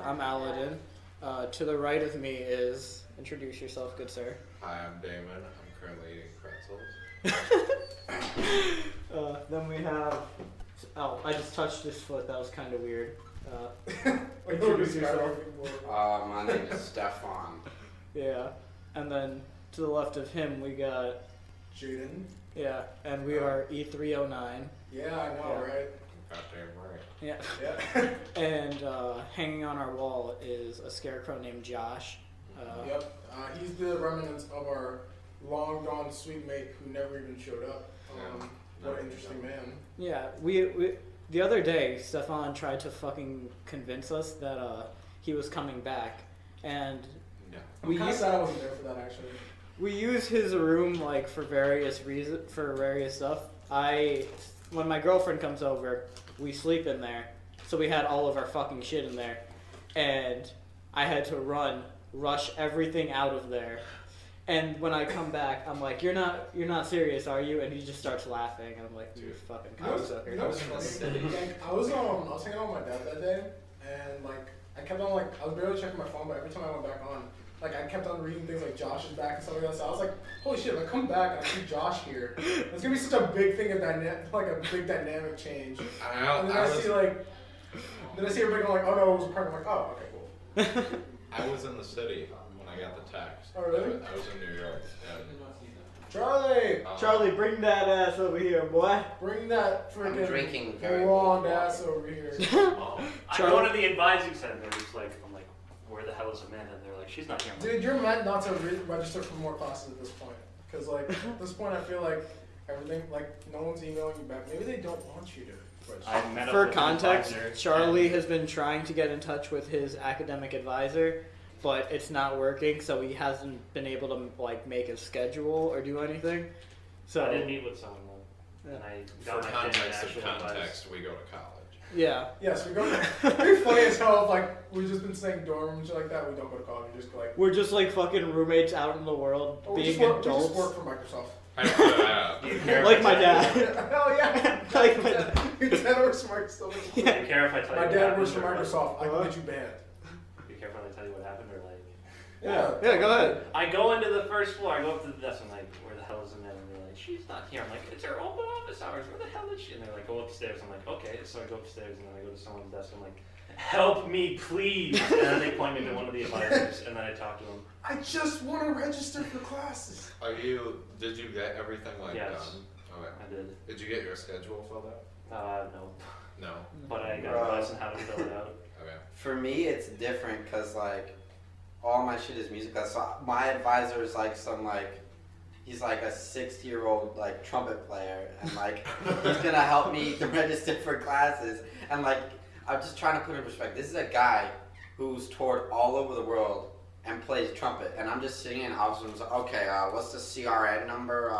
I'm Aladdin. To the right of me is... Introduce yourself, good sir. Hi, I'm Damon. I'm currently eating pretzels. Then we have... Oh, I just touched his foot. That was kind of weird. Introduce yourself. My name is Stefan. Yeah. And then to the left of him, we got... Jaden. Yeah, and we are E309. Yeah, I know, right? Goddamn right. Yeah. Yeah. And hanging on our wall is a scarecrow named Josh. Yep. He's the remnants of our long gone sweet mate who never even showed up. What an interesting man. Yeah, we the other day, Stefan tried to fucking convince us that he was coming back, and I'm kind of sad I wasn't there for that actually. we use his room like for various stuff. When my girlfriend comes over, we sleep in there, so we had all of our fucking shit in there, and I had to rush everything out of there. And when I come back, I'm like, "You're not serious, are you?" And he just starts laughing, and I'm like, "You fucking cocksucker." You know what's funny? I was hanging out with my dad that day, and like I kept on I was barely checking my phone, but every time I went back on, I kept on reading things like Josh is back and stuff like that. So I was like, holy shit! If I come back and I see Josh here, it's gonna be such a big thing, a big dynamic change. I know. And then I see everybody going like, oh no, it was a prank. I'm like, oh, okay, cool. I was in the city when I got the text. Oh really? I was in New York. Charlie, Charlie, bring that ass over here, boy. bring that I'm drinking freaking very blonde cold ass over here. I go to the advising center. I'm like, where the hell is Amanda? And they're like, she's not here. I'm like, Dude, you're meant not to register for more classes at this point. Because, at this point, I feel like everything, no one's emailing you back. Maybe they don't want you to register. I met up For with context, an advisor, Charlie and has been trying to get in touch with his academic advisor, but it's not working, so he hasn't been able to make a schedule or do anything. So I did meet with someone, and I got For my context actual of context, advice. we go to college. yeah. Yes, we go. It'd be funny as hell if, we've just been saying dorm and shit like that. We don't go to college. We just go, We're just fucking roommates out in the world, we being just adults. work for Microsoft. Do you care Like if my I tell you dad. Hell yeah! Like my dad. Your dad works for Microsoft. Do you care if I tell you My what dad happened, works for or, like, Microsoft. I can get you banned. Do you care if I tell you what happened, or Yeah, go ahead. I go into the first floor, I go up to the desk, I'm like, where the hell is Amanda? And they're like, she's not here. I'm like, it's her open office hours, where the hell is she? And they're like, go upstairs. I'm like, okay. So I go upstairs, and then I go to someone's desk, I'm like, help me, please. And then they point me to one of the advisors, and then I talk to them. I just want to register for classes. Did you get everything Yes. done? Okay. I did. Did you get your schedule filled out? No. No. But I got Bro. advice on how to fill it out. Okay. For me, it's different because all my shit is music. So my advisor is he's like a 60-year-old trumpet player, and he's gonna help me to register for classes. And I'm just trying to put it in perspective. This is a guy who's toured all over the world and plays trumpet, and I'm just sitting in office. Okay, what's the CRN number?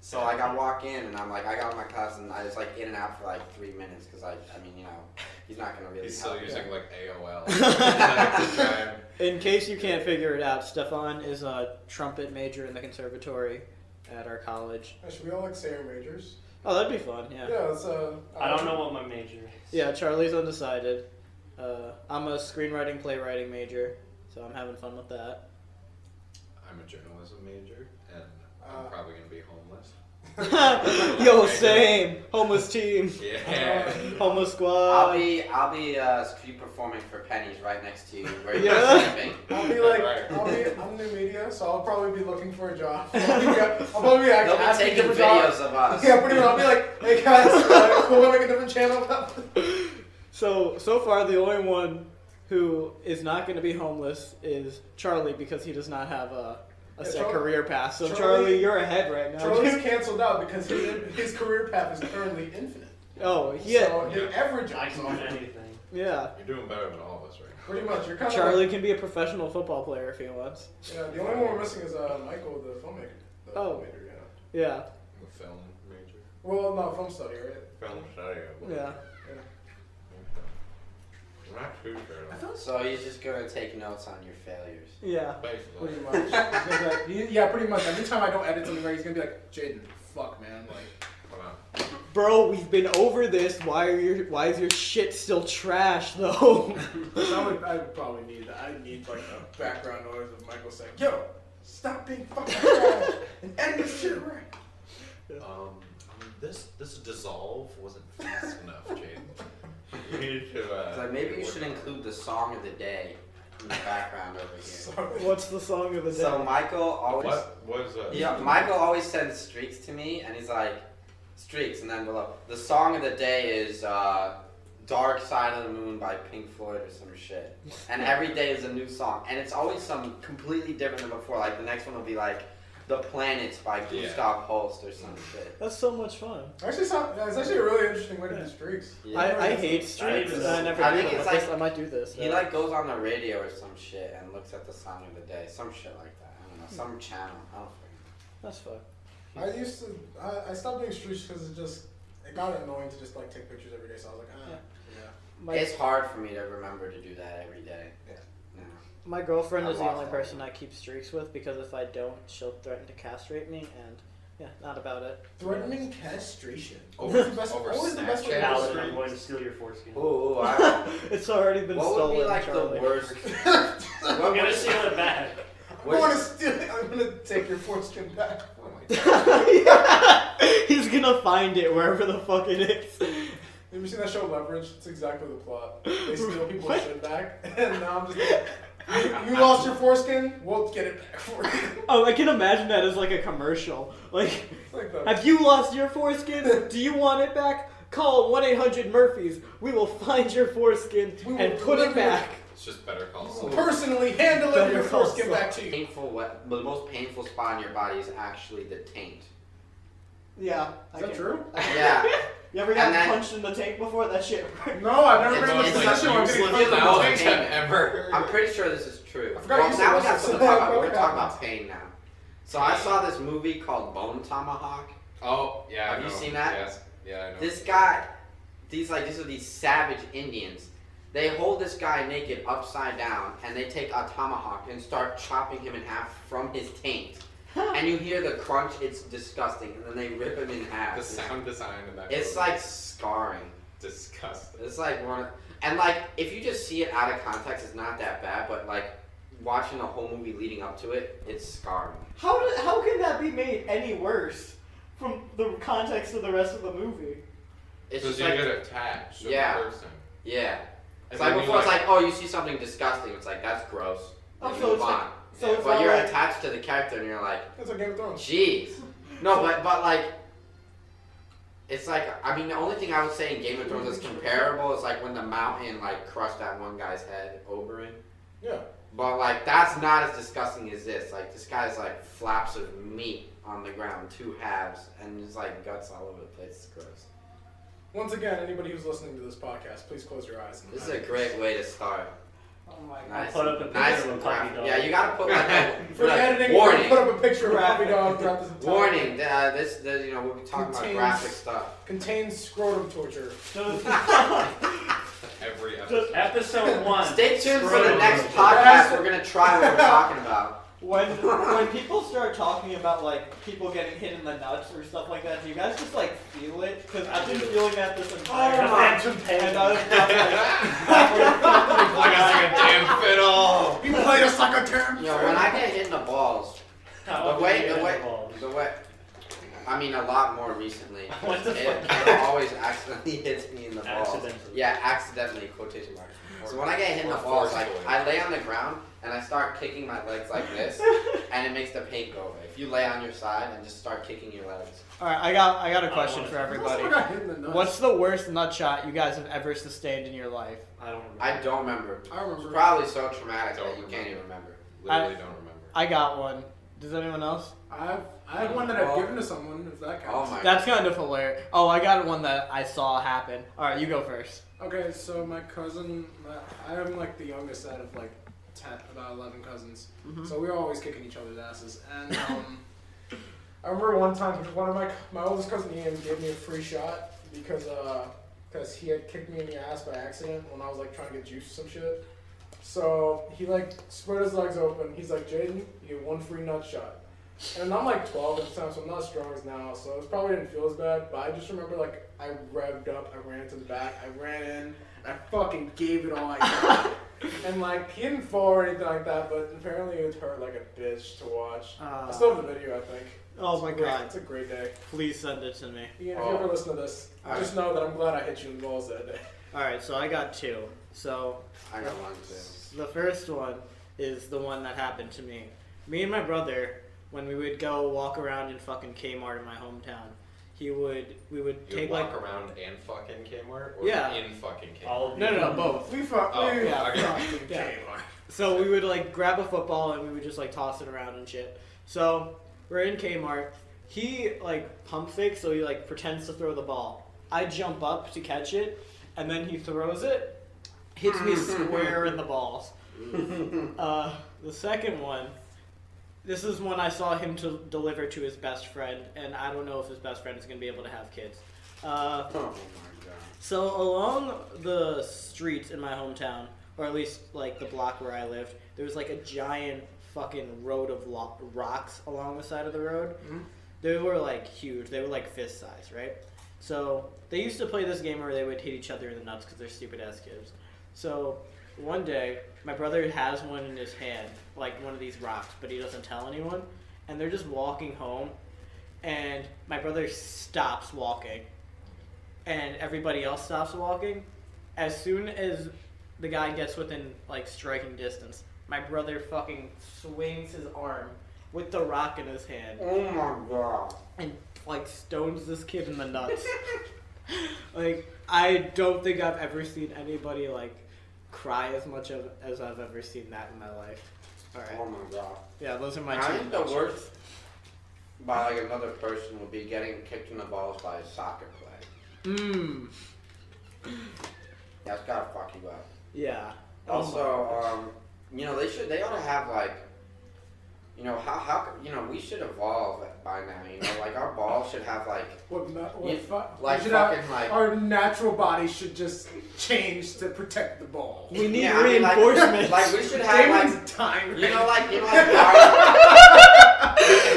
So I walk in and I'm I got my class and I was in and out for 3 minutes because he's not gonna really. He's still help. using AOL. In case you can't figure it out, Stefan is a trumpet major in the conservatory at our college. Should we all say our majors? Oh, that'd be fun, yeah. Yeah, it's I don't know what my major is. Yeah, Charlie's undecided. I'm a screenwriting, playwriting major, so I'm having fun with that. I'm a journalism major, and I'm probably gonna be homeless. Yo, same. Homeless team. Yeah. Homeless squad. I'll be street performing for pennies right next to you where you're Yeah. sleeping. I'm new media, so I'll probably be looking for a job. I'll probably be They'll be asking taking different videos jobs. of us. Yeah, pretty much. I'll be like, hey guys, cool, we'll make a different channel. So far, the only one who is not going to be homeless is Charlie because he does not have a set career path. So Charlie, you're ahead right now. Charlie's canceled out because his career path is currently infinite. Oh, yeah. So every I job. can do anything. Yeah. You're doing better than all of us, right? Pretty much. You're kind of Charlie can be a professional football player if he wants. Yeah, the only one we're missing is Michael, the filmmaker. The filmmaker, yeah. Yeah. I'm a film major. Well, no, film study, right? Film study, I believe. Yeah. I'm not too sure. So he's just gonna take notes on your failures. Yeah. Basically. Pretty much. He's gonna be like, yeah, pretty much. Every time I don't edit something right, he's gonna be like, Jaden, fuck, man. Come on. bro, we've been over this. Why is your shit still trash though? I would probably need that. I need like a background noise of Michael saying, "Yo, stop being fucking trash and end this shit right." This dissolve wasn't fast enough, Jaden. You needed to. It's like maybe you should include the song of the day in the background over here. Sorry. What's the song of the day? So Michael always. What was that? Yeah, Michael always sends streaks to me, and he's like, streaks, and then below. The song of the day is Dark Side of the Moon by Pink Floyd or some shit. And every day is a new song, and it's always some completely different than before. Like the next one will be like The Planets by Gustav Holst or some shit. That's so much fun. Actually, it's actually a really interesting way to do streaks. Yeah. I hate streaks. I never I do think them. it's But like- I might do this. He like goes on the radio or some shit and looks at the song of the day, some shit like that. I don't know, some channel. I don't fucking That's fun. I stopped doing streaks because it got annoying to just like take pictures every day. So I was like, Yeah. yeah. My, It's hard for me to remember to do that every day. Yeah. No. my girlfriend I is the lost only that person one. I keep streaks with because if I don't, she'll threaten to castrate me, and yeah, not about it. Threatening castration. Over- Always the best, over always the best way to do Paladin, streaks. I'm going to steal your foreskin. Ooh, It's already been what stolen, would be like Charlie. the worst? I'm going to steal it back. I'm gonna take your foreskin back. Oh my god. Yeah. He's gonna find it wherever the fuck it is. Have you seen that show Leverage? It's exactly the plot. They steal people's What? shit back, and now I'm just like, you lost your foreskin, we'll get it back for you. Oh, I can imagine that as like a commercial. Like, It's like the, have you lost your foreskin? Do you want it back? Call 1-800-MURPHYS. We will find your foreskin We will and put it deliver back. It's just Better Call we'll Saul. personally hand deliver your Better Call foreskin Saul. back to you. The most painful spot in your body is actually the taint. Yeah. Is that true? Yeah. You ever got And then- punched in the tank before? That shit hurt. No, I've never It's- been in a it's position where I'm getting useless punched in the knowledge tank. I've ever. I'm pretty sure this is true. I forgot you Well, said now we this got was something to so talk bad. about. We're What talking happened? about pain now. So I saw this movie called Bone Tomahawk. Oh yeah. I Have you know. seen that? Yes. Yeah, I know. This guy, these are these savage Indians. They hold this guy naked upside down, and they take a tomahawk and start chopping him in half from his taint. And you hear the crunch. It's disgusting. And then they rip him in half. The sound design in that. It's movie like is scarring. disgusting. It's like one, and like if you just see it out of context, it's not that bad. But like watching the whole movie leading up to it, it's scarring. How can that be made any worse from the context of the rest of the movie? It's Because just you like get attached to Yeah. the person. yeah. It's And like then you before, it's like, oh, you see something disgusting. It's like that's gross. Oh, And so you it's move like- on. so it's But not you're like- attached to the character, and you're like, That's like Game of Thrones. jeez. No, but like. It's like, I mean, the only thing I would say in Game of Thrones that's comparable is like when the mountain like crushed that one guy's head, Oberyn. Yeah. But like that's not as disgusting as this. Like this guy's like flaps of meat on the ground, two halves, and there's like guts all over the place. It's gross. Once again, anybody who's listening to this podcast, please close your eyes. This is a great way to start. Oh my god. Nice, put up a picture nice of a and puppy graphic. dog. Yeah, you gotta put like a For the like, editing, warning. put up a picture of a puppy dog throughout this entire Warning. This, you know, we'll be talking about Contains- graphic stuff. Contains scrotum torture. Every episode. Episode 1. Stay tuned for the Scrotum. next podcast. We're gonna try what we're talking about. When people start talking about like people getting hit in the nuts or stuff like that, do you guys just like feel it? Because I've been feeling that this entire The time. phantom pain. And I was Like a damn fiddle. You played a sucker term. You know, when I get hit in the balls, How the way, often do you get involved? I mean, a lot more recently. What the It fuck? always accidentally hits me in the balls. Accidentally. Yeah, accidentally, quotation marks. So when I get hit in the balls, like I lay on the ground and I start kicking my legs like this, and it makes the pain go away. If you lay on your side and just start kicking your legs. All right, I got a question for I everybody. got hit in the nuts. What's the worst nut shot you guys have ever sustained in your life? I don't remember. I don't remember. I remember. It's probably so traumatic Don't that you can't even remember. Literally don't remember. I got one. Does anyone else? I have one that I've given to someone, if that Oh counts. my. That's kind of hilarious. Oh, I got one that I saw happen. All right, you go first. Okay, so my cousin, I am like the youngest out of like 10, about 11 cousins. Mhm. So we were always kicking each other's asses. And I remember one time one of my oldest cousin Ian gave me a free shot because he had kicked me in the ass by accident when I was like trying to get juice or some shit. So he like spread his legs open. He's like, Jaden, you get one free nut shot. And I'm like 12 at the time, so I'm not as strong as now. So it probably didn't feel as bad. But I just remember like I revved up, I ran to the back, I ran in, I fucking gave it all I got. And like he didn't fall or anything like that, but apparently it hurt like a bitch to watch. I still have the video, I think. Oh my god. It's a great day. Please send it to me. Ian, if you ever listen to this, just know that I'm glad I hit you in the balls that day. Alright, so I got two. So I got one too. the first one is the one that happened to me. Me and my brother, when we would go walk around in fucking Kmart in my hometown, we would You take walk like around and fucking Kmart? Or Yeah. in fucking Kmart? All of no, both. We fuck. Oh, we yeah, okay. fucking Yeah. Kmart. So we would like grab a football and we would just like toss it around and shit. So we're in Kmart. He like pump fakes, so he like pretends to throw the ball. I jump up to catch it, and then he throws it, hits me square in the balls. The second one, this is one I saw him to deliver to his best friend, and I don't know if his best friend is gonna be able to have kids. Oh my god. So along the streets in my hometown, or at least like the block where I lived, there was like a giant fucking road of rocks along the side of the road. Mhm. They were like huge. They were like fist size, right? So they used to play this game where they would hit each other in the nuts because they're stupid ass kids. So one day, my brother has one in his hand, like one of these rocks, but he doesn't tell anyone. And they're just walking home, and my brother stops walking, and everybody else stops walking. As soon as the guy gets within like striking distance, my brother fucking swings his arm with the rock in his hand Oh my god. and like stones this kid in the nuts. Like I don't think I've ever seen anybody like cry as much as I've ever seen that in my life. All right. Oh my god. Yeah, those are my I two. think the worst by like another person would be getting kicked in the balls by a soccer player. Mmm. That's gotta fuck you up. Yeah. Also, you know, they ought to have like, you know, how you know, we should evolve by now, you know, like our balls should have like, Like fucking like, our natural body should just change to protect the ball. We need yeah, I mean, reinforcements. like we should have like, Damon's time. you know, like Mario.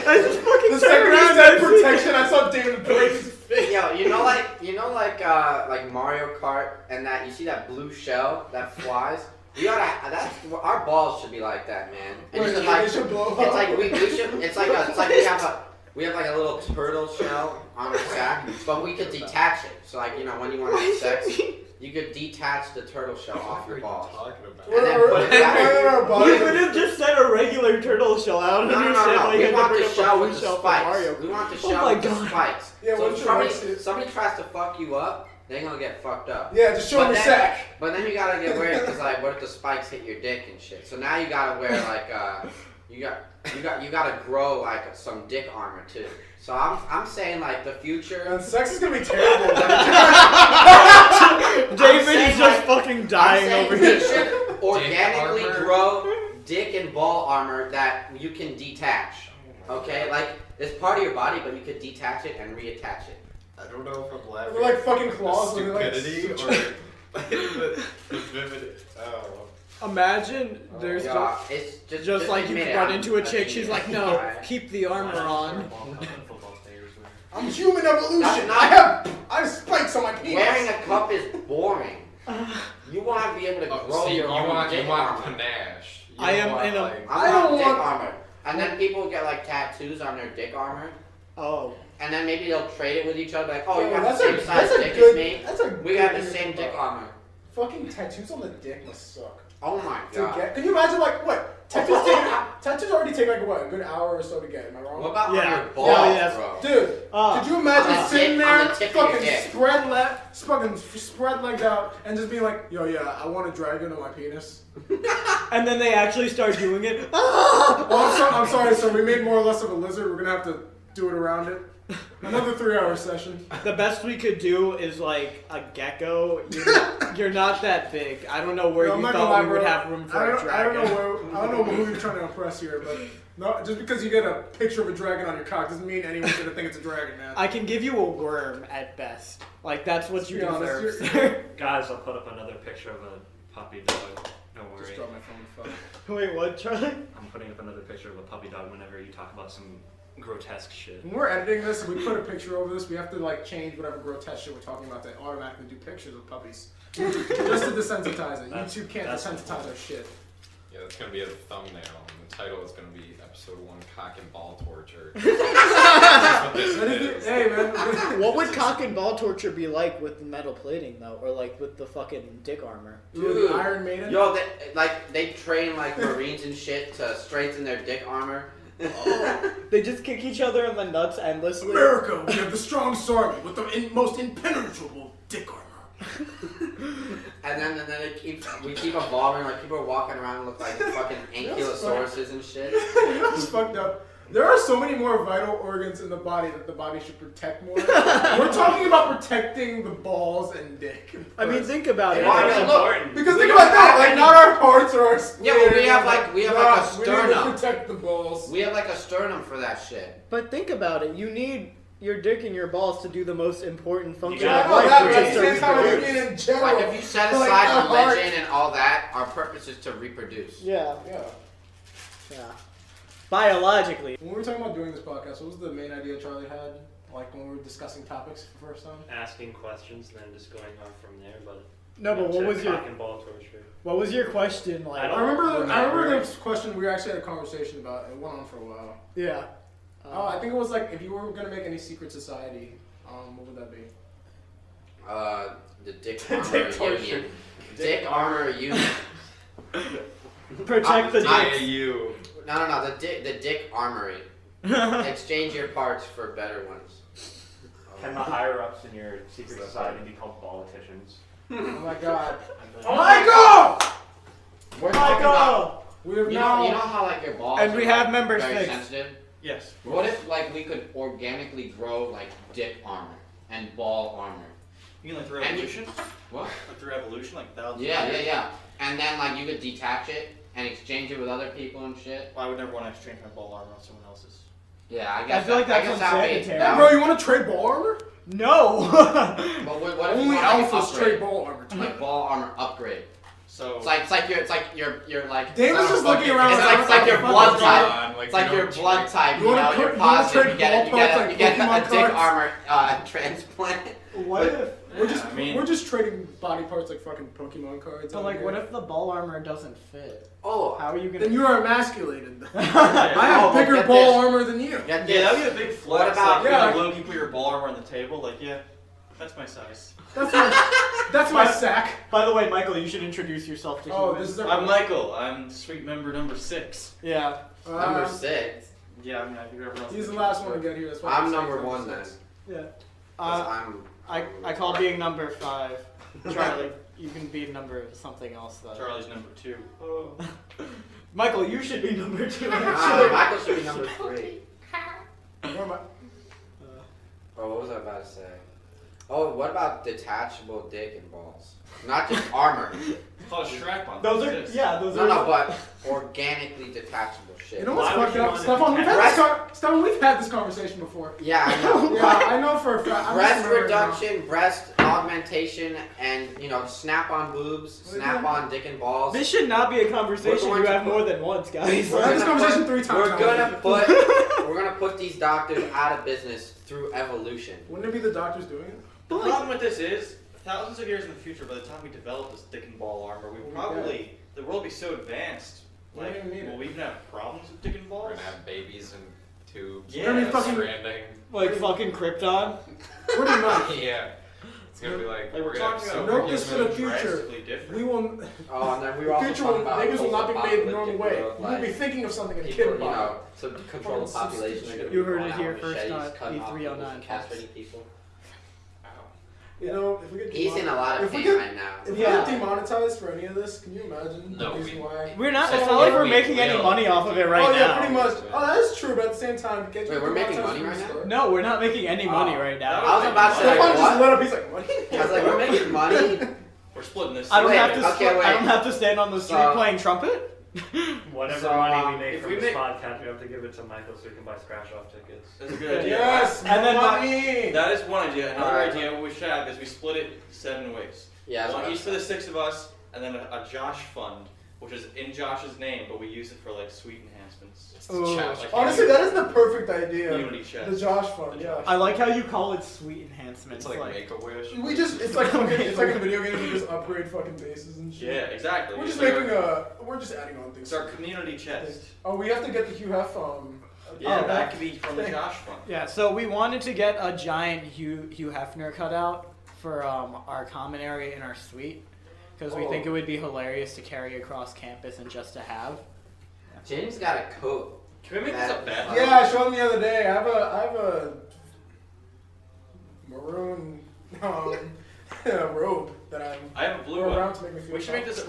I just fucking The turned second he around said and protection, I saw Damon break his face. Yo, you know, like Mario Kart, and that you see that blue shell that flies. We oughta. That's our balls should be like that, man. And Wait, you should, they like, should blow it's up. like we should. It's like we have like a little turtle shell on our sack, but we could detach it. So like, you know, when you want to have sex, you could detach the turtle shell off your balls. What are you talking about? And then put it back. You could have just said a regular turtle shell out No, and no, you no, said no. like We you had to want bring the up shell a with blue the shell from Mario. spikes. We want the Oh shell my with the God. spikes. Yeah, So what's if your somebody tries to fuck you up, they're gonna get fucked up. Yeah, just show But him your then- sack. But then you gotta get weird because like, what if the spikes hit your dick and shit? So now you gotta wear like you gotta grow like some dick armor too. So I'm saying like the future. And sex is gonna be terrible. David saying, is just like, fucking dying over we here. should organically armor. grow dick and ball armor that you can detach. Okay, like it's part of your body, but you could detach it and reattach it. I don't know if I'm laughing. They're like fucking at claws, the and they're like stupidity or like, the vivid. Oh. Imagine there's Yeah, it's just like you admit it, run I'm into a a chick, she's like, no, Alright. keep the armor on. Football players were. I'm human evolution. That's not- I have spikes on my penis. Wearing a cup is boring. You want to be able to grow See, your own dick you want armor. panache. You I am want, in a- like, I I want don't dick want- armor. And then people get like tattoos on their dick armor. Oh. And then maybe they'll trade it with each other. Like, oh, you Oh, got the that's same a- size that's a dick good- as me. That's a We good got the thing same to dick fuck. armor. Fucking tattoos on the dick must suck. Oh my To god. get, can you imagine like what? Tattoos already take like what, a good hour or so to get. Am I wrong? What about Yeah. on your balls, Yeah, bro? Dude, could you imagine On the sitting tip- on there, the tip of your fucking dick. spread legs out, and just being like, yo, yeah, I want to drag into my penis. And then they actually start doing it. Oh, I'm sorry, so we made more or less of a lizard. We're gonna have to do it around it. Another 3-hour session. The best we could do is like a gecko. You're not that big. I don't know where No, I'm you not gonna thought lie, we would bro. have room for I a don't dragon. know who you're trying to impress here, but no, just because you get a picture of a dragon on your cock doesn't mean anyone's gonna think it's a dragon, man. I can give you a worm at best. Like that's what you be honest, deserve, you're- sir. Guys, I'll put up another picture of a puppy dog. Don't Just worry. drop my phone. Fuck. Wait, what, Charlie? I'm putting up another picture of a puppy dog whenever you talk about some grotesque shit. When we're editing this and we put a picture over this, we have to like change whatever grotesque shit we're talking about to automatically do pictures of puppies. Just to desensitize it. YouTube can't desensitize our shit. Yeah, that's gonna be a thumbnail. And the title is gonna be episode 1: Cock and Ball Torture. Hey man. What would cock and ball torture be like with the metal plating though, or like with the fucking dick armor? Dude, the Iron Maiden. Yo, they train like Marines and shit to strengthen their dick armor. Oh, they just kick each other in the nuts endlessly. America, we have the strongest army with the most impenetrable dick armor. And then we keep evolving. Like people are walking around and look like fucking ankylosauruses and shit. That's fucked up. There are so many more vital organs in the body that the body should protect more. We're talking about protecting the balls and dick. I mean, think about it. Well, I mean, look, important. Because think about that, like not our hearts or our spleen. Yeah, but we have like a We need to sternum. protect the balls. We have like a sternum for that shit. But think about it. You need your dick and your balls to do the most important function Yeah, of I know life, that, which but is at to the same time, we reproduce. mean in general. Like if you set Like, aside our heart- religion and all that, our purpose is to reproduce. Yeah, Yeah. yeah. Biologically. When we were talking about doing this podcast, what was the main idea Charlie had? Like when we were discussing topics for the first time? Asking questions and then just going on from there, but No, but what was your cock and ball torture? what was your question like? I don't I remember remember. the question we actually had a conversation about. It went on for a while. Yeah. I think it was like if you were gonna make any secret society, what would that be? The dick Dick armor torture. union. Dick armor union. Protect the dicks. IAU. No. The dick armory. Exchange your parts for better ones. Can the higher ups in your secret society be called politicians? Oh my god. Oh Michael! We're talking about. We have You now. know how like your balls And are we have like, members very fixed. sensitive? Yes. What if like we could organically grow like dick armor and ball armor? You mean like through And you- evolution? What? Like through evolution, like thousands Yeah, of yeah, years? yeah. And then like you could detach it and exchange it with other people and shit. Well, I would never want to exchange my ball armor on someone else's. Yeah, I guess. feel like that's guess that would be- unsanitary. that Hey, bro, would- you want to trade ball armor? No. But what if you Only want, like, an alphas upgrade? trade ball armor. Like ball armor upgrade. So It's like you're like. Damon's just looking around. It's like your fucking blood fucking- type. It's like your blood type. You You wanna know, co- you're you wanna positive. trade You get ball parts you get like a dick Pokemon armor transplant. What if? We're just trading body parts like fucking Pokemon cards. But out like, here. what if the ball armor doesn't fit? Oh, How are you gonna? Then you are emasculated. I Oh, have but bigger get ball this. armor than you. get yeah, this. that'd be a big flex. What about- like, Yeah. like when you put your ball armor on the table? Like, yeah, that's my size. That's my sack. By the way, Michael, you should introduce yourself to Oh, humans. this is our. I'm Michael. I'm suite member number 6. Yeah. Number 6. Yeah, I mean, I think everyone else. He's the last one to get here. That's why I'm he's number saying 1 then. 6. Yeah. 'Cause I call being number 5. Charlie, you can be number something else though. Charlie's number 2. Oh. Michael, you should be number 2. Michael should be number 3. Where am I? Oh, what was I about to say? Oh, what about detachable dick and balls? Not just armor. It's called a strap on. Those are those No, are. no, but organically detachable shit. You know what's Why would fucked you up? want to Stefan, detach- we've had this conversation before. Yeah, I know. Yeah, I know for a fact. I'm Breast just remembering now. reduction, breast augmentation, and snap-on boobs, What is snap-on dick and balls. This should not be a conversation We're you going have to more than once, guys. We've had this conversation 3 times. We're now. gonna put these doctors out of business through evolution. Wouldn't it be the doctors doing it? The problem with this is, thousands of years in the future, by the time we develop this dick and ball armor, the world will be so advanced. We don't Like, even need it. will we even have problems with dick and We're balls? gonna have babies and tubes. Yeah. We're gonna be fucking- Stranding. Like fucking Krypton. Pretty much. Yeah. It's gonna be like, Like, we're gonna have talking about Note this for the future. drastically different. We will. Oh, and then we were The also future talking will, about niggas will not be made the normal post-apocalyptic way. world, You will be like, thinking of something in a people, kid you body. know, to control the Fucking population. stupid They're gonna You be heard going it out here with first machetes, on cutting off E309 people's and castrating people. You know, if we get He's in a lot of if we pain get right now. if Yeah. we get demonetized for any of this, can you imagine No, the reason why? We're not. It's So, not like yeah, we're we making any will. money off of it right oh now. yeah, pretty much. Oh, that is true, but at the same time, get Wait, we're making demonetized money from right the start. No, we're not making any money Oh. right now. I was about to say, Stefan like, just what? lit up. He's like, what? I was like, we're making money. We're splitting this. I don't Wait, have to. okay, wait. I don't have to stand on the street So- playing trumpet. Whatever So, money we make if from we this make- podcast, we have to give it to Michael so we can buy scratch-off tickets. That's a good idea. Yes, And then money. That is one idea. Another Alright. idea what we should have is we split it 7 ways. Yeah, that's One what each for the 6 of us, and then a Josh fund which is in Josh's name, but we use it for like sweet enhancements. Ooh. Like Honestly, that is the perfect idea. community chest. The Josh fund, yeah. I like how you call it sweet enhancements. It's like Make-A-Wish. It's like a video game. We just upgrade fucking bases and shit. Yeah, exactly. We're just we're just adding on things. It's our community chest. Oh, we have to get the Hugh Hef Yeah, Oh, that could be from the Josh fund. Yeah, so we wanted to get a giant Hugh Hefner cutout for our common area in our suite because we think it would be hilarious to carry across campus and just to have. James got a coat. Can we make this a bet? Yeah, I showed him the other day. I have a maroon robe that I have a blue wear one. around to make me feel. We should make this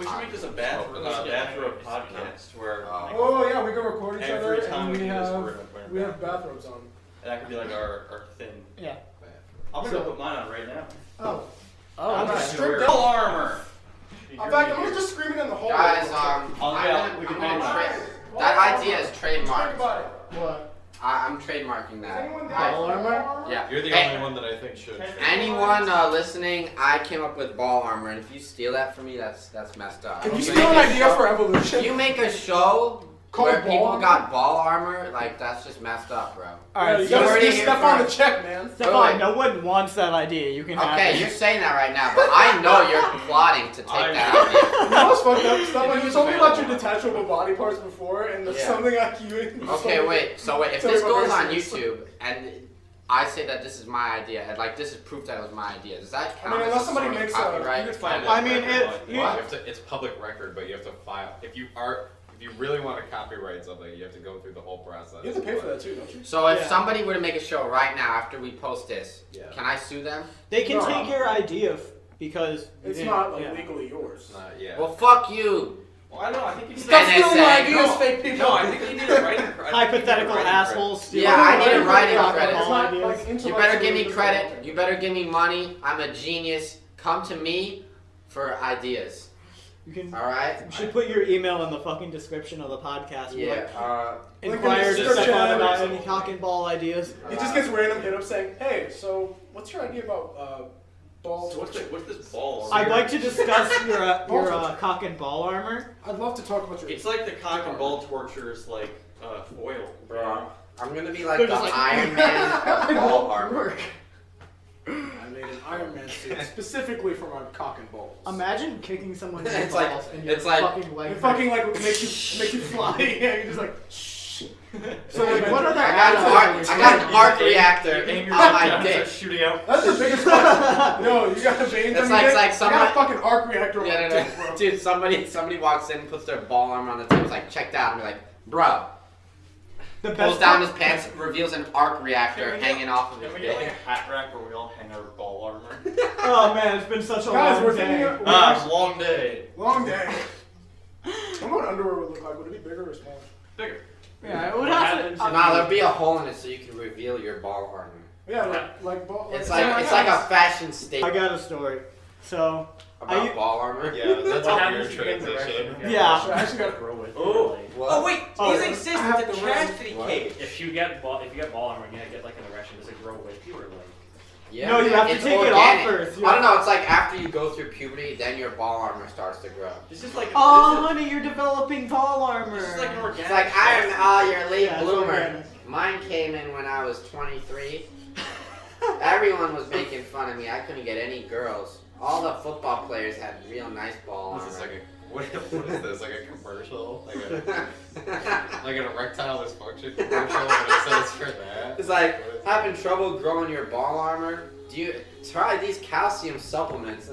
a bathroom podcast where Oh yeah, we can record each other every time and we do this, we're have gonna we have bathrobes on. that could be like our thing. Yeah. I'm gonna go put mine on right now. Oh. Oh, I'm okay. just Strip wear down. full armor. In fact, I'm gonna just scream it in the hallway. Guys, we can I'm make tra- What? that idea is Think trademarked. about it. What? I'm trademarking Does that. anyone Ball armor? Yeah. You're the Hey, only one that I think should. anyone listening, I came up with ball armor, and if you steal that from me, that's messed up. If you If steal an make a idea show- for If evolution, you make a show Called where ball people armor? got ball armor, like that's just messed up, bro. Alright, you so gotta already you here step on the first. check, man. Stefan, no one wants that idea. You can have Okay, it. you're saying that right now, but I know you're plotting to take that idea. You know what's fucked up? Stuff like It you was told me about your available. detachable body parts before, and there's Yeah. something like you. Okay, wait. So wait, if Sorry this about goes on racism. YouTube and I say that this is my idea, and like this is proof that it was my idea, does that count? I mean, as unless a somebody sort of makes copyright? You could find I it. mean, You have to, it's public record, but you have to file. If you really want to copyright something, you have to go through the whole process. You have to pay for that too, don't you? So if Yeah. somebody were to make a show right now after we post this, Yeah. can I sue them? They can No. take your idea because you It's didn't- not like yeah. legally yours. It's not, yeah. Well, fuck you. Well, I don't know. I think you need Stop to- stealing my ideas, No, fake people. No, I think you need a writing credit. Hypothetical assholes. stealing Yeah, I need a your writing fucking credit. It's ball not ideas. like You better give intellectually me credit. developing. You better give me money. I'm a genius. Come to me for ideas. You can. All right. You should put your email in the fucking description of the podcast. Be Yeah. like, Link in the inquire to description. Stefan about any cock and ball ideas. He just gets random hit up saying, "Hey, so what's your idea about balls?" So what's this ball? I'd like to discuss your cock and ball armor. I'd love to talk about your. It's like the cock and ball torturers, like foil. Bro, I'm gonna be like They're the just like- Iron Man of ball armor. I made an Iron Man suit specifically for my cock and balls. Imagine kicking someone in the It's like- balls and your it's like- fucking leg. It fucking like makes you fly. Yeah, you're just like shh. So like, what other I got ads? I got an arc reactor You aim your on my gun, dick. start shooting out. That's the biggest question. No, you got a vein. It's like- it's like I got a somebody- fucking arc reactor on Yeah, my no, dick, no. bro. Dude, somebody walks in, puts their ball armor on the table, is like, check that, and be like, bro. The Pulls best down part- his pants, reveals an arc reactor Can we hanging off of Can his we get like dick. a hat rack where we all hang our ball armor? Oh man, it's been such a Guys, long we're day. thinking. Of, It's a long day. long day. I wonder what underwear would look like. Would it be bigger or smaller? Bigger. Yeah, it would What have happens to. if- Nah, there'll be a hole in it so you can reveal your ball armor. Yeah, like ball. It's oh like my it's God. like a fashion I statement got a story. So about you- ball armor. Yeah, that's What a happens weird if you get the transition. erection? Yeah. I actually got. Grow with Oh. it, like- What? Oh wait, Oh, these yeah. exist I have with the the ring. chastity What? cage. If you get ball armor and you get like an erection, does it grow with you or like? Yeah, No, you have to it's take it organic. off first. You I have- don't know. It's like after you go through puberty, then your ball armor starts to grow. This is like Oh, honey, you're developing ball armor. this is like an organic. It's like Iron Man, you're a late Yeah, it's bloomer. organic. Mine came in when I was 23. Everyone was making fun of me. I couldn't get any girls. All the football players had real nice ball armor. This is like what is this? Like a commercial? Like an erectile dysfunction commercial, but it says for that. It's like having trouble growing your ball armor. Do you try these calcium supplements?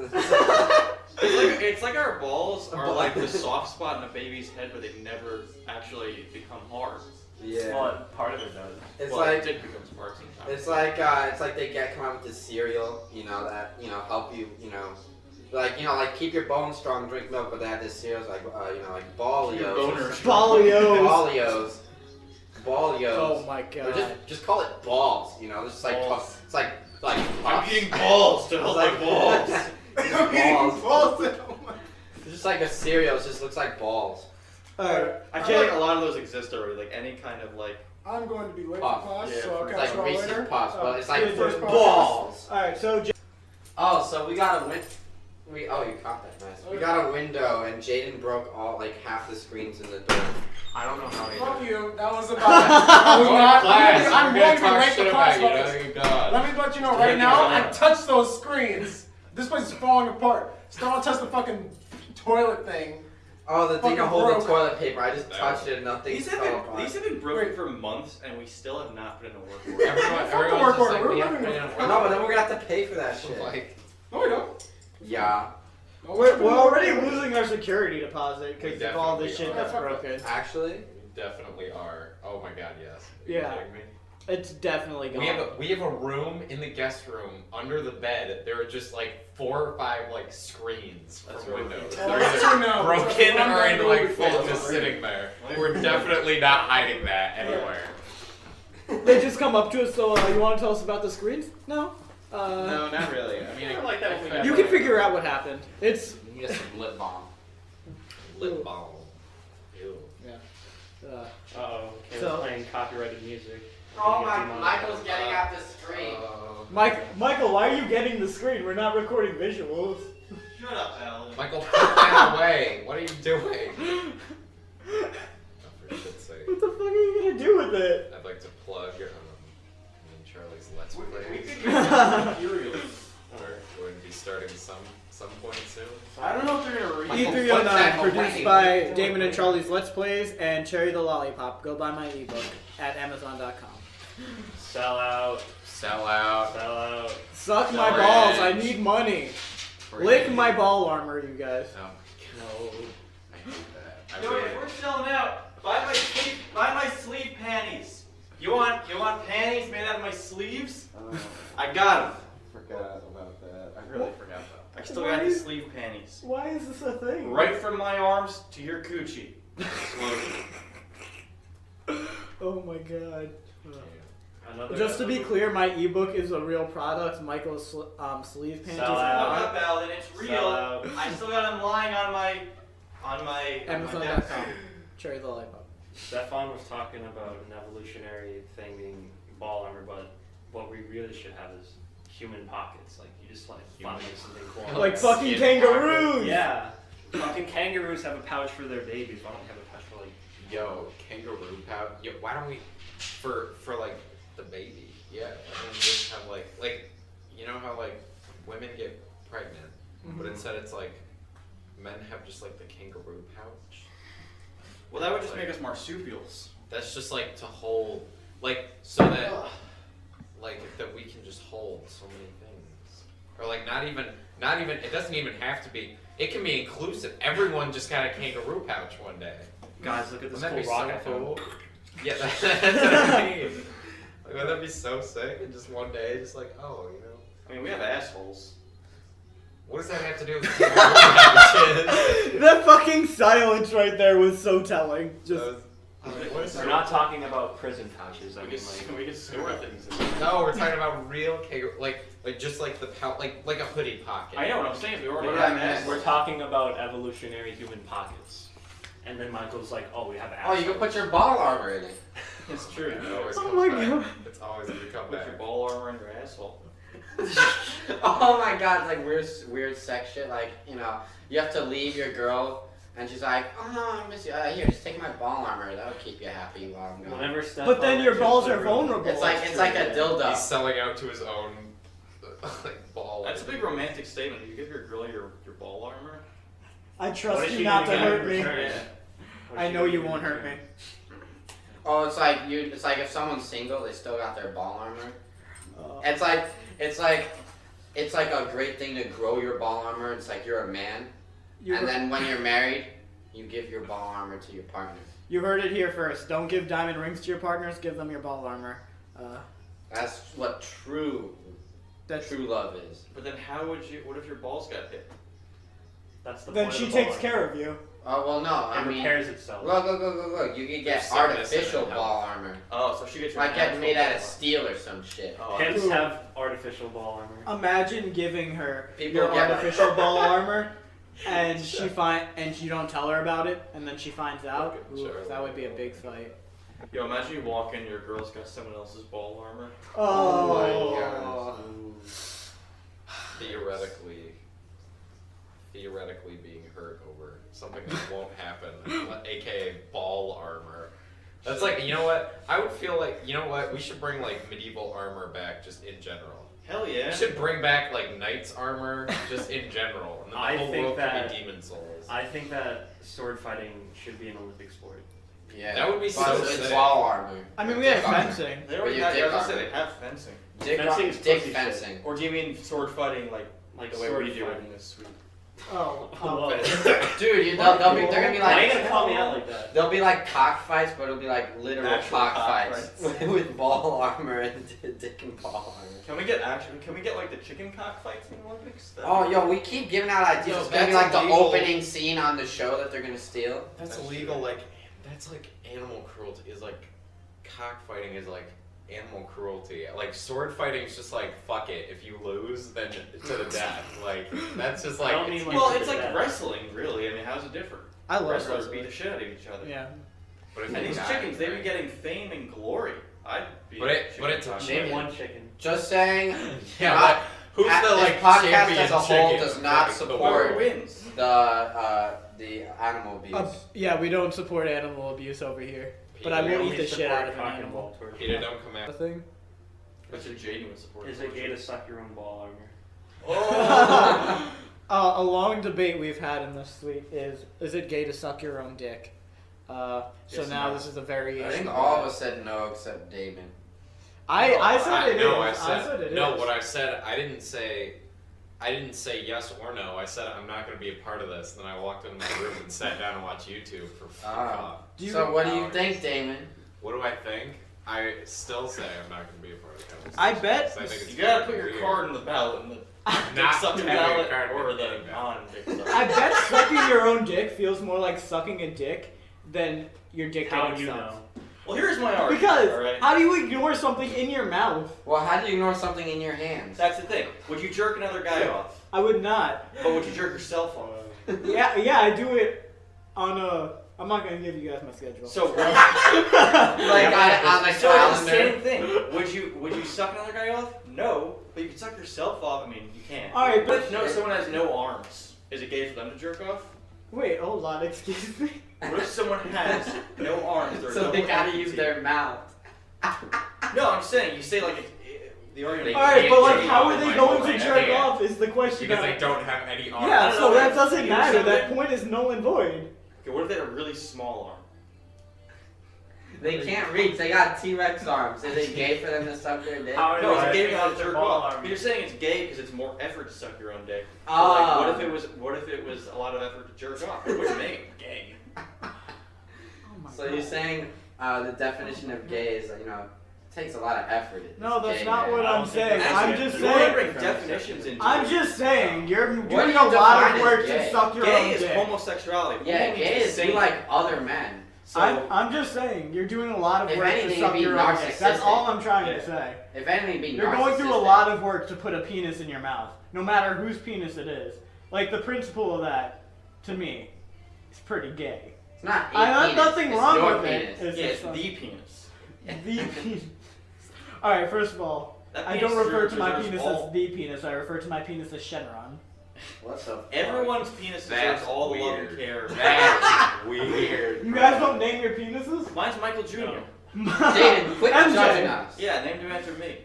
It's like our balls are like the soft spot in a baby's head, but they never actually become hard. Yeah. Well, part of it does. It's Well, like it did become sparks sometimes. it's like they come out with this cereal, that help you, like keep your bones strong, drink milk, but they have this cereals like like Ballios. Your boners. Ballios. Ballios. Oh my Or god. just call it balls. It's just like Balls. it's like I'm puffs. eating balls to help my It's like- balls. balls. Balls. It's just like a cereal. It just looks like balls. Alright. I feel like a lot of those exist already. Like any kind of like. I'm going to be late Puff. for class, Yeah, so I'll It's catch like you all Reese's later. Puffs, but it's like Good for first balls. Alright, so Oh, so we gotta win. You caught that nice. We got a window and Jaden broke half the screens in the door. I don't know how he Fuck did it. you. That was about. I was not. Class, I'm we're going to talk rank shit the class about you. about this. Oh, God. Let me let you know right now. I touched those screens. This place is falling apart. Still don't touch the fucking toilet thing. Oh, the thing to Fucking hold broke. the toilet paper. I just touched it and nothing These fell have apart. been broken for months, and we still have not put in a work order. Everyone's work just order. like, We're we have to living put in a with- work No, but then we're gonna have to pay for that shit. Like, No, we don't. Yeah. No, We're already losing our security deposit We because of all this definitely shit are. that's broken. Actually, we definitely are. Oh my God, yes. Are Yeah. you kidding me? It's definitely gone. We have a room in the guest room under the bed. There are just like 4 or 5 like screens That's from right. windows. Oh, They're that's either true now. broken I'm or gonna in go like with full, that. just sitting there. We're definitely not hiding that anywhere. They just come up to us, so you want to tell us about the screens? No. No, not really. I mean, I like that when we You can figure out what happened. It's. you need some lip balm. Lip balm. Ew. Uh-oh, Kayla's So- playing copyrighted music. Oh Getting my! demonetized. Michael's getting out the screen. Michael, why are you getting the screen? We're not recording visuals. Shut up, Alan. Michael, put that away. What are you doing? Oh, for shit's sake. What the fuck are you gonna do with it? I'd like to plug me and Charlie's Let's We Plays. could use some materials. We're going to be starting some point soon. I don't know if they're gonna read. Michael, put that E309, away. produced by Damon and Charlie's Let's Plays and Cherry the Lollipop. Go buy my ebook at Amazon.com. Sell out. Sell out. Sell out. Suck my Sorry. balls, I need money. Lick my ball armor, you guys. Oh No. I hate that. I Yo, really- if we're selling out, buy my sleeve panties. You want panties made out of my sleeves? I got them. forgot about that. I really forgot about I still Why got the is- sleeve panties. Why is this a thing? Right from my arms to your coochie. Oh my god. Another Just to be clear, my ebook is a real product. Michael's sleeve panties Sell are out. not. Fuck up, Alan. It's Sell real. out. I still got them lying on my desk. Amazon.com. Cherry the Lollipop. Stefan was talking about an evolutionary thing being ball armor, but what we really should have is human pockets. Like you just like find like something cool. Like fucking Skin kangaroos! Yeah. Fucking kangaroos have a pouch for their babies. Why don't we have a pouch for like? Yo, kangaroo pouch. Yo, why don't we, for like the baby? Yeah, why don't we just have like, you know how like women get pregnant, but instead it's like men have just like the kangaroo pouch. Well, that would just make us marsupials. That's just like to hold, like so that, like that we can just hold so many things, or like not even. It doesn't even have to be. It can be inclusive. Everyone just got a kangaroo pouch one day. Guys, look at this Wouldn't cool that be rock I so found. cool? Yeah, that's what I mean. Like, wouldn't that be so sick? And just one day, just like, oh, you know. I mean, we have assholes. What does that have to do with kangaroo pouches? That fucking silence right there was so telling. Just What is We're not talking about prison pouches. I We mean, can, like, we can store things in there. No, we're talking about real kangaroo, like just like the pouch, like a hoodie pocket. I know what I'm saying. We already What have I meant. assholes. we're talking about evolutionary human pockets. And then Michael's like, oh, we have Oh, assholes. you can put your ball armor in it. It's true. It always Oh comes my back. God. It's always gonna come Put your back. ball armor in your asshole. Oh my god, like weird sex shit. Like, you know, you have to leave your girl, and she's like, oh no, I miss you. Here, just take my ball armor. That'll keep you happy while I'm gone. Whenever Stefan But then your enters balls the are room- vulnerable. It's like a dildo. He's selling out to his own like ball. That's a big romantic statement. You give your girl your ball armor. I What trust is you she not to gonna get hurt in me. return? What's I she know gonna you get in won't hurt return? me. Oh, it's like if someone's single, they still got their ball armor. Uh, It's like a great thing to grow your ball armor. It's like you're a man, you, and then when you're married, you give your ball armor to your partner. you heard it here first. Don't give diamond rings to your partners. Give them your ball armor. That's what true That's love is. But then how would you? What if your balls got hit? That's the then point she of the takes ball care of you. Oh well, no. armor. I It mean, repairs itself. look. You can get There's sickness in artificial it, ball armor, Oh, so she gets your like getting natural made out of ball steel or some shit. armor. Oh, Pimps have artificial ball armor. Imagine giving her People your get- artificial ball armor, and and you don't tell her about it, and then she finds out. Fucking Ooh, Charlie. that would be a big fight. Yo, imagine you walk in, your girl's got someone else's ball armor. Oh, my God. Theoretically. theoretically being hurt over something that won't happen, aka ball armor. That's like, you know what? I would feel like, you know what? We should bring like medieval armor back just in general. Hell yeah. We should bring back like knight's armor just in general, and then the I whole think world that- could be demon souls. I think that sword fighting should be an Olympic sport. Yeah. That would be But so it's sick. ball armor. I mean, we have Dick armor. fencing. They already But have, you I was dick gonna say they have fencing. Fencing is Dick pussy shit. fencing. Or do you mean sword fighting like the way sword we do it fighting. in this suite? Oh, Whoa. Dude, they're gonna be Why are you like, gonna call me out like that? they'll be like cockfights, but it'll be like literal Actual cockfights cockfights. with ball armor and dick and ball armor. Can we get like the chicken cockfights in the Olympics? Oh, yo, we keep giving out ideas. Yo, It's gonna be that's like the illegal. opening scene on the show that they're gonna steal. That's illegal. Like, that's like animal cruelty. Is like cockfighting is like animal cruelty. Like sword fighting is just like fuck it. If you lose, then to the death. Like that's just like. I don't mean, like, Well, to it's the like death. wrestling, really. I mean, how's it different? I love Wrestlers wrestling. beat the shit out of each other. Yeah. But if And you these die, chickens, they've been right? getting fame and glory. I'd be. But a it- but chicken it's a cockfight. Name one chicken. Just saying, Yeah, not- but who's at- the this like podcast champion as a whole chicken does not of the support- Whoever world? wins. the animal abuse. Yeah, we don't support animal abuse over here. But I Peter, will Only eat the shit support out of an cock and animal. ball torture. Peter, don't come out. Thing. That's what Jaden would support. Is it gay to suck your own ball armor? Oh! A long debate we've had in this suite is it gay to suck your own dick? So Yes, now no. this is a variation. I think of all that. of us said no except Damon. I said it is. No, I said it no. is. What I said, I didn't say yes or no. I said I'm not going to be a part of this. Then I walked into my room and sat down and watched YouTube for Ah. Do you- So what do you hours. think, Damon? What do I think? I still say I'm not going to be a part of the conversation. I bet- 'cause I think it's You gotta put fucking your weird. card in the ballot and the Not sucking having a ballot card in or the the ballot. non-dick sucking. I bet sucking your own dick feels more like sucking a dick than your dick How getting do you sucked. know? Well, here's my argument. Because alright? how do you ignore something in your mouth? Well, how do you ignore something in your hands? That's the thing. Would you jerk another guy off? I would not. But would you jerk yourself off? Yeah, I do it on a. I'm not gonna give you guys my schedule. So, Like on the so it's the calendar. same thing. Would you suck another guy off? No, but you can suck yourself off. I mean, you can't. All right, But but if no, someone has no arms, is it gay for them to jerk off? wait, hold on, excuse me. What if someone has no arms? Or So no they gotta amputee? use their mouth. No, I'm saying you say like the argument. All right, but like, jerk how off are they with going my to whole jerk hand. off? Is the question. Because now. they don't have any arms. Yeah, I don't so know, that like, doesn't you matter. That something- point is null and void. Okay, what if they had a really small arm? They can't reach. They got T-Rex arms. Is it gay for them to suck their dick? How No, Right. it's gay Off to their jerk ball off. arm. But you're saying it's gay because it's more effort to suck your own dick. But, Oh. like, what if it was a lot of effort to jerk off? It would make it gay. Oh my So you're saying the definition of gay is, it takes a lot of effort. It's No, that's gay, not man. what I I'm don't think saying. that's I'm it. just You want to saying. bring definitions into I'm it. just saying. You're What doing do a you lot define of as work gay? to suck your Gay own is dick. homosexuality. Yeah, Homo gay means is the be same. like other men. So, I'm just saying. You're doing a lot of If work anything, to it'd suck be your own dick. That's narcissistic. all I'm trying Yeah. to say. If anything, be You're going through a narcissistic. lot of work to put a penis in your mouth, no matter whose penis it is. Like the principle of that, to me, is pretty gay. It's not a I have penis, nothing it's wrong your with penis. it. yeah, it's just the penis. the penis. All right, first of all, That I penis don't refer deserves to my a penis ball. as the penis. I refer to my penis as Shenron. What the fuck? Everyone's penis deserves That's all the love and weird. care. That's weird. You guys don't name your penises? Mine's Michael Jr. Jaden, quit MJ. judging us. Yeah, named him after me.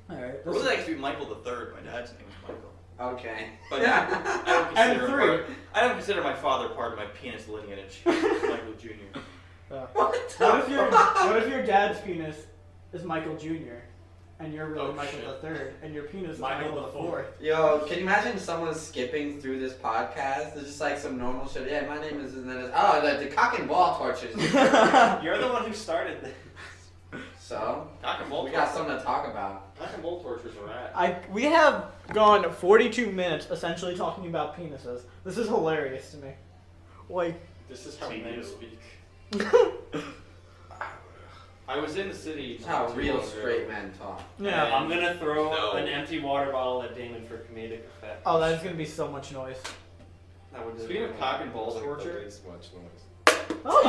All right. It really likes to be Michael the Third. My dad's name is Michael. Okay. But I don't And consider him three. I don't consider my father part of my penis lineage. Michael Jr. What if your dad's penis is Michael Jr. and you're really Oh, Michael shit. the Third and your penis is Michael Michael the the Fourth? Yo, can you imagine someone skipping through this podcast? It's just like some normal shit. Yeah, my name is, and then it's, the cock and ball torches. You're the one who started this. So, Cock and ball we got torture. something to talk about. Cock and ball tortures are rad. We have gone 42 minutes essentially talking about penises. This is hilarious to me. Like, This is how To men you. speak. I was in the city. It's how not too real long ago. straight men talk. yeah. I'm gonna throw No. an empty water bottle at Damon for comedic effect. Oh, that's gonna be so much noise. That would Speaking of cock and ball Like torture, the least much noise. Oh.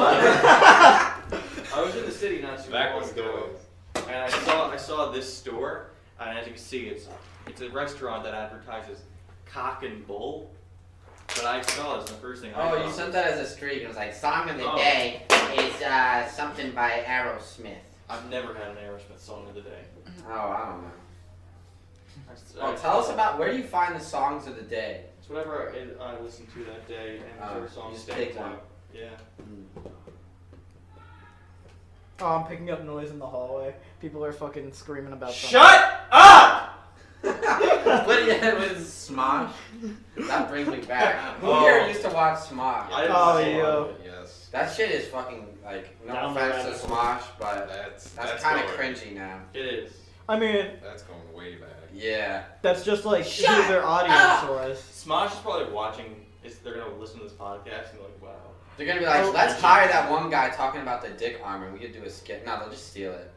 I was in the city not too Back long was ago, noise. and I saw this store, and as you can see, it's a restaurant that advertises cock and bull. But I saw this, and the first thing I Oh, thought you sent was- that as a streak, and it was like, song of the Oh. day is something by Aerosmith. I've never had an Aerosmith song of the day. Oh, I don't know. That's- Well, tell us about, where do you find the songs of the day? It's whatever I listened to that day, and Oh, the song you just stands pick one. out. Yeah. Oh, I'm picking up noise in the hallway. People are fucking screaming about something. Shut up! What is Smosh? That brings me back. Who Oh. here used to watch Smosh? I didn't Oh, see yeah. it. Yes. That shit is fucking, like, no Down the offense to rabbit Smosh, but That's kind of going, cringy now. It is. I mean, That's going way back. Yeah. that's just like Shut who their audience was. Smosh is probably watching. They're gonna listen to this podcast and be like, wow. They're gonna be like, Oh, let's hire that one guy talking about the dick armor. We could do a skit. No, they'll just steal it.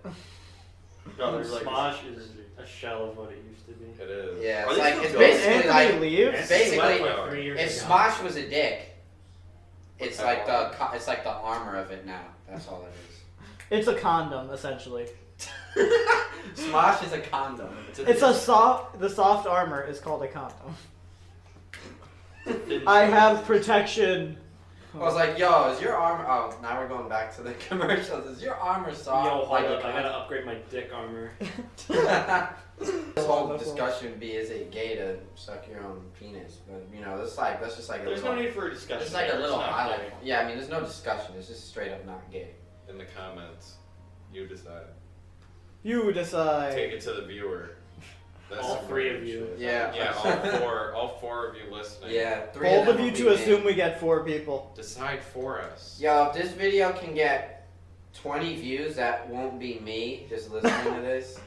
No, they're like, Smosh is a shell of what it used to be. It is. Yeah, Are it's they like, still it's going? basically Anthony like, leaves. basically, Left like 3 years if ago. Smosh was a dick, it's Okay. like it's like the armor of it now. That's all it It's a condom, essentially. is. Smosh is a condom. It's a soft. The soft armor is called a condom. I have protection. I was like, yo, is your armor? Oh, now we're going back to the commercials. Is your armor soft? Yo, hold like up, a I gotta upgrade my dick armor. This whole discussion would be, is it gay to suck your own penis? But you know, that's just like a There's little. no need for a discussion. It's like a there. little It's not highlight. gay. Yeah, I mean, there's no discussion. It's just straight up not gay. In the comments, you decide. You decide. Take it to the viewer. That's All some three weird of you. shit. Yeah. Yeah, all four of you listening. Yeah, three Bold them of you will to be assume gay. we get 4 people. Decide for us. Yo, if this video can get 20 views, that won't be me just listening to this.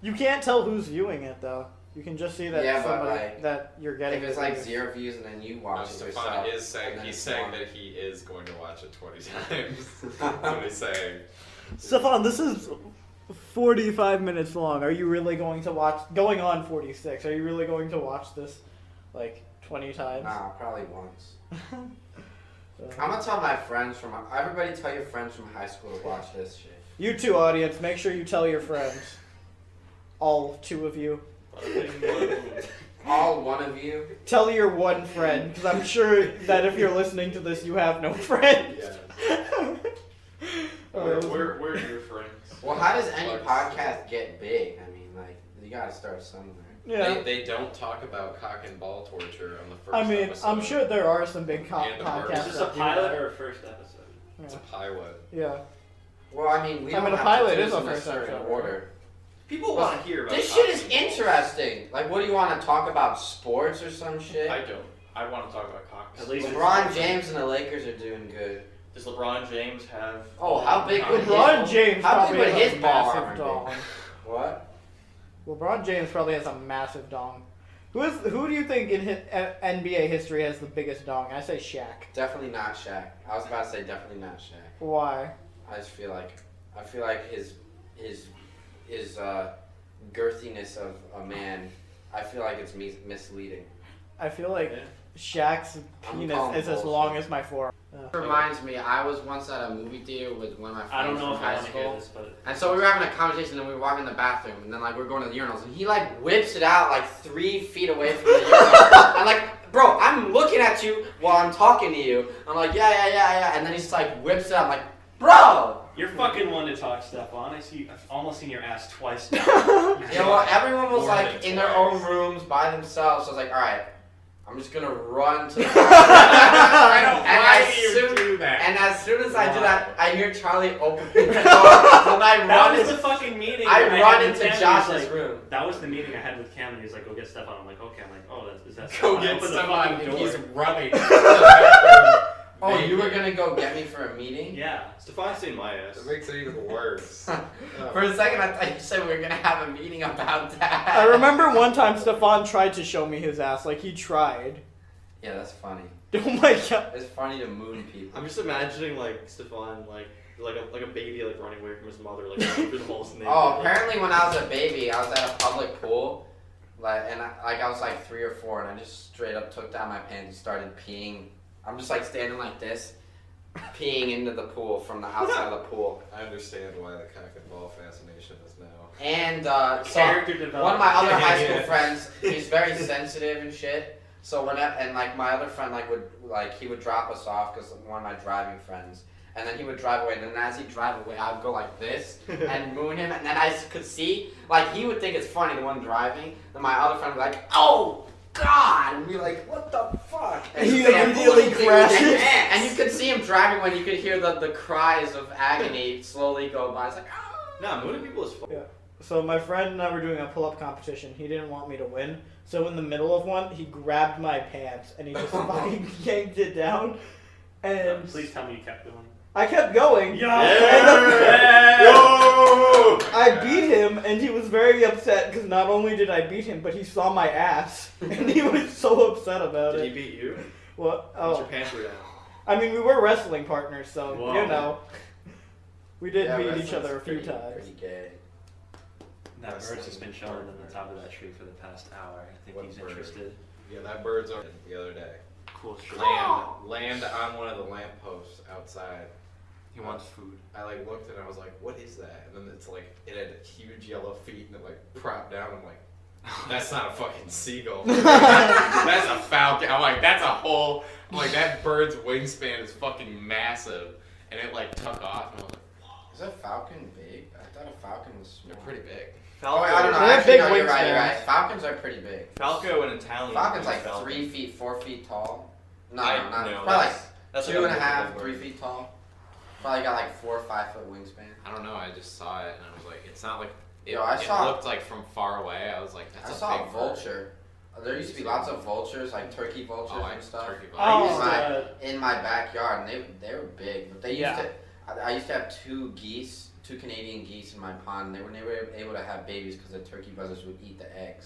You can't tell who's viewing it though. You can just see that Yeah, but, somebody like, that you're getting. If it's the like views. 0 views and then you No, watch it yourself. Stefan is saying, and then he's it's saying more- that he is going to watch it 20 times. That's what he's saying. Stefan, this is 45 minutes long. Are you really going to watch? Going on 46. Are you really going to watch this like 20 times? Nah, probably once. I'm So- gonna tell my friends from everybody. Tell your friends from high school to watch this shit. You too, audience. Make sure you tell your friends. All 2 of you. All one of you. Tell your one friend, because I'm sure that if you're listening to this, you have no friends. Yeah. Where are your friends? Well, how does any Like, podcast get big? I mean, like, you gotta start somewhere. Yeah. They don't talk about cock and ball torture on the first I mean, episode. I'm sure there are some big And the podcasts. Is this a that do pilot that. or a first episode? It's a pilot. Yeah. Well, I mean, we I don't mean, a have pilot to do is this a in a first certain episode, right? order. People Well, want to hear about This shit is cock and balls. interesting. Like, what do you want to talk about? Sports or some shit? I don't. I want to talk about cock. At least LeBron James and the Lakers are doing good. Does LeBron James have? Oh, how big would LeBron his- James how probably big would has his a ball massive armor be? dong. What? LeBron James probably has a massive dong. Who do you think in NBA history has the biggest dong? I say Shaq. Definitely not Shaq. I was about to say definitely not Shaq. Why? I just feel like his girthiness of a man. I feel like it's misleading. I feel like Yeah. Shaq's I'm penis calling is as bullshit. long as my forearm. Reminds me, I was once at a movie theater with one of my friends I don't know from if I high want to hear school. this, but And so we were having a conversation, and we were walking in the bathroom, and then like we're going to the urinals, and he like whips it out like 3 feet away from the urinal. I'm like, bro, I'm looking at you while I'm talking to you. I'm like, yeah, and then he just like whips it out. I'm like, bro. you're fucking one to talk, Stefan. I've almost seen your ass twice now. Yeah, well, everyone was More like than in their twice. own rooms by themselves. So I was like, all right, I'm just gonna run to the I bathroom. don't And why as do you soon- do that? And as soon as I do Why? that, I hear Charlie open the door, and I That run was the into, fucking meeting. I that run had with into Cam, and Josh's he's like, room. That was the meeting I had with Cam, and he's like, "Go get Stefan." I'm like, "Okay." I'm like, "Oh, is that Go Stefan?" get Open the Stefan, fucking and door. he's running. to the bathroom. Oh, you were gonna go get me for a meeting? Yeah. Stefan's seen my ass. That makes it even worse. For a second, I thought you said we were gonna have a meeting about that. I remember one time Stefan tried to show me his ass. Like he tried. Yeah, that's funny. Oh my god. It's funny to moon people. I'm just imagining like Stefan like a baby like running away from his mother like running through the halls naked. Oh, like, apparently when I was a baby, I was at a public pool, I was like 3 or 4, and I just straight up took down my pants and started peeing. I'm just like standing like this, peeing into the pool from the outside of the pool. I understand why the cock and ball fascination is now. And so Character development. one of my other high Yeah. school friends, he's very sensitive and shit. So and like my other friend he would drop us off because one of my driving friends, and then he would drive away, and then as he'd drive away, I'd go like this and moon him, and then I could see like he would think it's funny, the one driving, then my other friend would be like, oh God, and be like, what the fuck? And he immediately crashes. And you could see him driving when you could hear the cries of agony slowly go by. It's like, oh. Nah, mooning people is fun. Yeah. So my friend and I were doing a pull-up competition. He didn't want me to win. So in the middle of one, he grabbed my pants and he just fucking yanked it down. And Please tell me you kept going. I kept going. Yo! I beat him, and he was very upset because not only did I beat him, but he saw my ass, and he was so upset about Did it. he beat you? What? Once your Oh, pants were down. I mean, we were wrestling partners, so Whoa. you know, we did Yeah, beat each wrestling's other a few pretty- times. Pretty gay. That That's bird's just like been chilling on the bird. top of that tree for the past hour. I think What he's bird? interested. Yeah, that bird's on the other day. Cool shit. Land on one of the lampposts outside. He wants food. I like looked and I was like, what is that? And then it's like, it had huge yellow feet and it like propped down. I'm like, that's not a fucking seagull. That's a falcon. I'm like, that's a whole, I'm like, that bird's wingspan is fucking massive. And it like took off and I was like, whoa, Is a falcon big? I thought a falcon was small. they're pretty big. Oh, wait, I don't know. They have Actually, big no, you're right. You're wingspans. right. Falcons are pretty big. Falco and Italian. Falcon's use like falcon. 3 feet, 4 feet tall. No, I- not. no, Probably like That's two like and a half, different 3 word. feet tall. Probably got like 4 or 5 foot wingspan. I don't know, I just saw it and I was like, it's not like, it, Yo, I it saw- looked like from far away. I was like, that's I a saw big a vulture. There used to be lots of vultures, like turkey vultures Oh, and stuff. turkey Oh, vultures. in my backyard, and they were big. But they used Yeah. to. I used to have 2 geese, 2 Canadian geese in my pond. And they were never able to have babies because the turkey brothers would eat the eggs.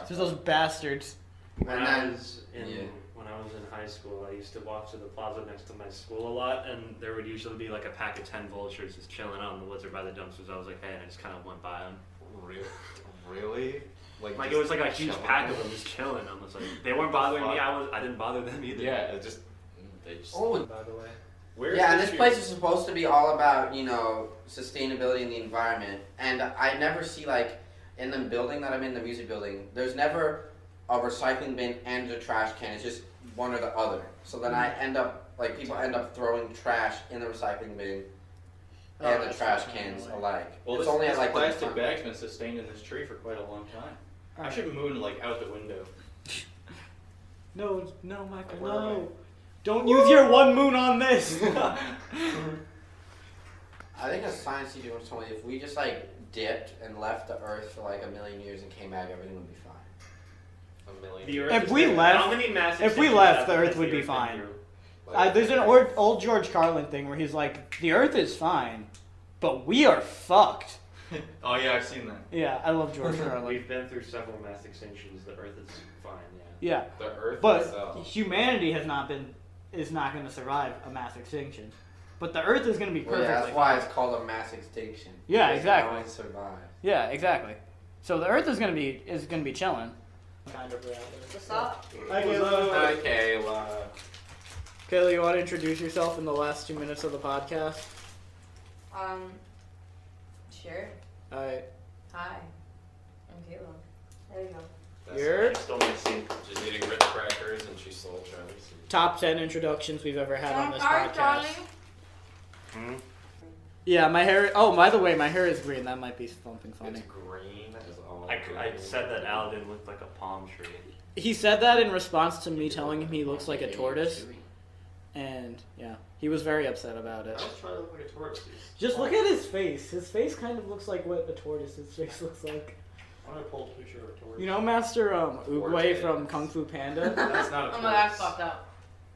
Just those bastards. When And I then- was in yeah. when I was in high school, I used to walk to the plaza next to my school a lot, and there would usually be like a pack of 10 vultures just chilling out in the woods or by the dumpsters. I was like, hey, and I just kind of went by them. Really? Like just it was like a huge chilling pack of there? them just chilling. I was like, they weren't bothering me. I didn't bother them either. Yeah, it just, they just. Oh, By the way. Where's yeah, and this this place is supposed to be all about, sustainability in the environment. And I never see, like, in the building that I'm in, the music building, there's never a recycling bin and a trash can. It's just one or the other. So then I end up, like, people end up throwing trash in the recycling bin and the trash cans alike. Well, it's this, only this at, like, the plastic front. bag's been sustained in this tree for quite a long time. I should move like out the window. No, Michael, Where am no. Don't use your one moon on this. I think a science teacher once told me if we just, like, dipped and left the Earth for, like, 1,000,000 years and came back, everything would be fine. A million. The Earth If is we there. left- How many mass if we extinctions left, have the Earth has would be been fine. through? There's an old George Carlin thing where he's like, the Earth is fine, but we are fucked. Oh yeah, I've seen that. Yeah, I love George Carlin. We've been through several mass extinctions. The Earth is fine. Yeah. Yeah, The Earth but itself. humanity is not going to survive a mass extinction. But the Earth is going to be Well, perfectly yeah, that's why it's called a mass extinction. Yeah, Because exactly. No one survived. Yeah, exactly. So the Earth is going to be chilling. Kind of What's up? Hi, Kayla. Hi, Kayla. Kayla, you want to introduce yourself in the last 2 minutes of the podcast? Sure. All right. Hi. I'm Kayla. There you go. That's You're Still my seat. She's eating Ritz crackers and she sold Charlie's. top 10 introductions we've ever had on this Hi, podcast. darling. Yeah, my hair. Oh, by the way, my hair is green. That might be something funny. It's green as all. I green. said that Aladdin looked like a palm tree. He said that in response to me telling him he looks like a tortoise, and yeah, he was very upset about it. I was trying to look like a tortoise. Just look at his face. His face kind of looks like what a tortoise's face looks like. I'm gonna pull a picture of a tortoise. You know, Master Oogway Tortoise. from Kung Fu Panda. That's not a Oh tortoise. my god, that's fucked up.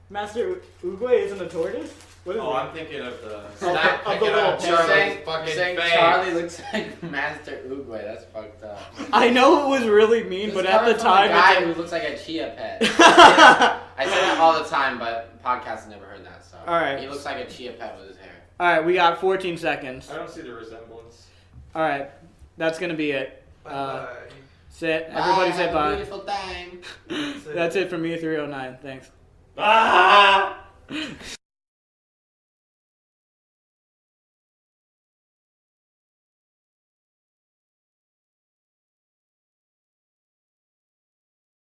Master Oogway isn't a tortoise. What is Oh, it? I'm thinking of the. Stop Of the picking little on panda. Charlie's fucking saying face. Charlie looks like Master Oogway. That's fucked up. I know it was really mean, This but is at the coming from a time, guy it's who looks like a chia pet. like... I say that all the time, but podcasts never heard that. So All right. he looks like a chia pet with his hair. All right, we got 14 seconds. I don't see the resemblance. All right, that's gonna be it. Bye. Sit. Everybody Bye, say have a bye. beautiful time. That's it from E309. Thanks. Ah!